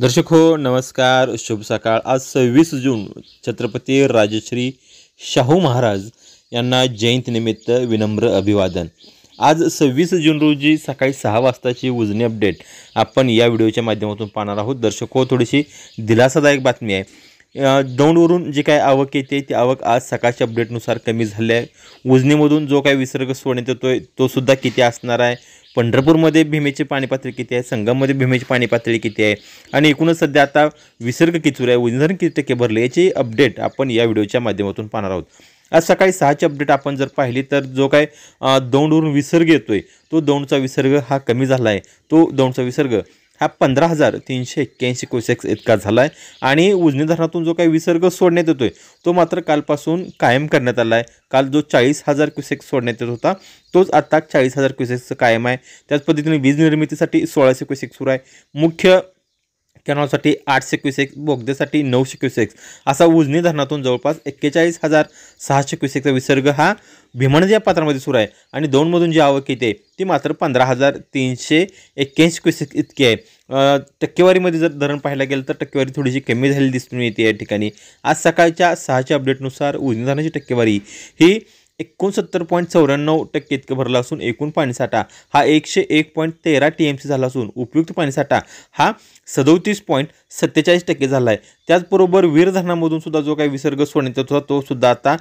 दर्शक हो नमस्कार, शुभ सकाळ। आज 26 जून छत्रपती राजश्री शाहू महाराज यांना जयंतीनिमित्त विनम्र अभिवादन। आज 26 जून रोजी सकाळी 6 वाजताची उजनी अपडेट आपण या व्हिडिओच्या माध्यमातून पाहणार आहोत। दर्शक हो, थोडीशी दिलासादायक बातमी आहे। दौंडवरून जी काय आवक येते ती आवक आज सकाळच्या अपडेटनुसार कमी झाली आहे। उजनीमधून जो काही विसर्ग सोडण्यात येतोय तो सुद्धा किती असणार आहे, पंढरपूरमध्ये भीमेची पाणी पातळी किती आहे, संगममध्ये भीमेची पाणी पातळी किती आहे आणि एकूणच सध्या आता विसर्ग किती आहे, उजनी धरण किती टक्के भरले याची अपडेट आपण या व्हिडिओच्या माध्यमातून पाहणार आहोत। आज सकाळी 6ची अपडेट आपण जर पाहिली तर जो काय दौंडवरून विसर्ग येतोय तो दौंडचा विसर्ग हा कमी झाला आहे। तो दौंडचा विसर्ग हा 15,381 क्युसेक्स इतका झाला आहे आणि उजनी धरणातून जो काही विसर्ग सोडण्यात येतोय तो मात्र कालपासून कायम करण्यात आला आहे। काल जो 40,000 क्युसेक्स सोडण्यात येत होता तोच आता 40,000 क्युसेक्स कायम आहे। त्याच पद्धतीने वीज निर्मितीसाठी 1600 क्युसेक्स सुरू आहे। मुख्य कॅनॉलसाठी 800 क्युसेक्स, बोगद्यासाठी 900 क्युसेक्स असा उजनी धरणातून जवळपास 41,600 क्युसेक्सचा विसर्ग हा भीमा नदी या पात्रामध्ये सुरू आहे आणि दौंडमधून जी आवक येते ती मात्र 15,381 क्युसेक्स इतकी आहे। टक्केवारीमध्ये जर धरण पाहायला गेलं तर टक्केवारी थोडीशी कमी झालेली दिसून येते या ठिकाणी। आज सकाळच्या 6च्या अपडेटनुसार उजनी धरणाची टक्केवारी ही 69.94% इतकं भरला असून एकूण पाणीसाठा हा 101.13 TMC झाला असून उपयुक्त पाणीसाठा हा 37.47% झाला आहे। त्याचबरोबर वीर धरणामधून सुद्धा जो काही विसर्ग सोडण्यात येत होता तो सुद्धा आता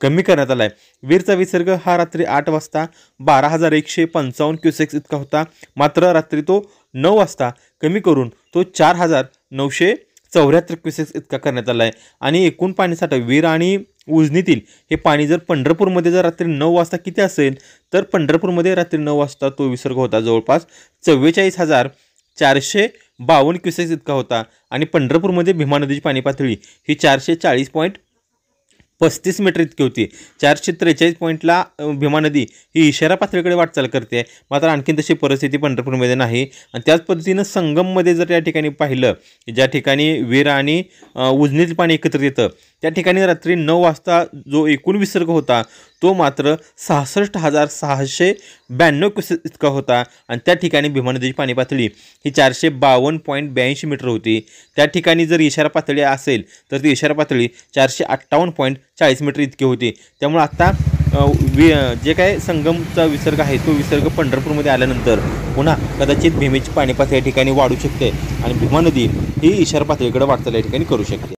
कमी करण्यात आला आहे। वीरचा विसर्ग हा रात्री 8 वाजता 12,155 क्युसेक्स इतका होता, मात्र रात्री तो 9 वाजता कमी करून तो 4,974 क्युसेक्स इतका करण्यात आला आहे। आणि एकूण पाणीसाठा वीर आणि उजनीतील हे पाणी जर पंढरपूरमध्ये जर रात्री 9 वाजता किती असेल तर पंढरपूरमध्ये रात्री 9 वाजता तो विसर्ग होता जवळपास 44,452 क्युसेक्स इतका होता आणि पंढरपूरमध्ये भीमा नदीची पाणी पातळी ही 440.35 मीटर इतकी होती। 443 पॉईंटला भीमा नदी ही इशारा पातळीकडे वाटचाल करते, मात्र आणखीन तशी परिस्थिती पंढरपूरमध्ये नाही। आणि त्याच पद्धतीनं संगममध्ये जर या ठिकाणी पाहिलं, ज्या ठिकाणी वीर आणि उजनीतील पाणी एकत्रित येतं त्या ठिकाणी रात्री 9 वाजता जो एकूण विसर्ग होता तो मात्र 66,692 क्युसेक्स इतका होता आणि त्या ठिकाणी भीमा नदीची पाणी पातळी ही 452.82 मीटर होती। त्या ठिकाणी जर इशारा पातळी असेल तर ती इशारा पातळी 458.40 मीटर इतकी होती। त्यामुळे आता जे काय संगमचा विसर्ग आहे तो विसर्ग पंढरपूरमध्ये आल्यानंतर पुन्हा कदाचित भीमेची पाणी पातळी या ठिकाणी वाढू शकते आणि भीमा नदी ही इशारा पातळीकडे वाटचाल या ठिकाणी करू शकते।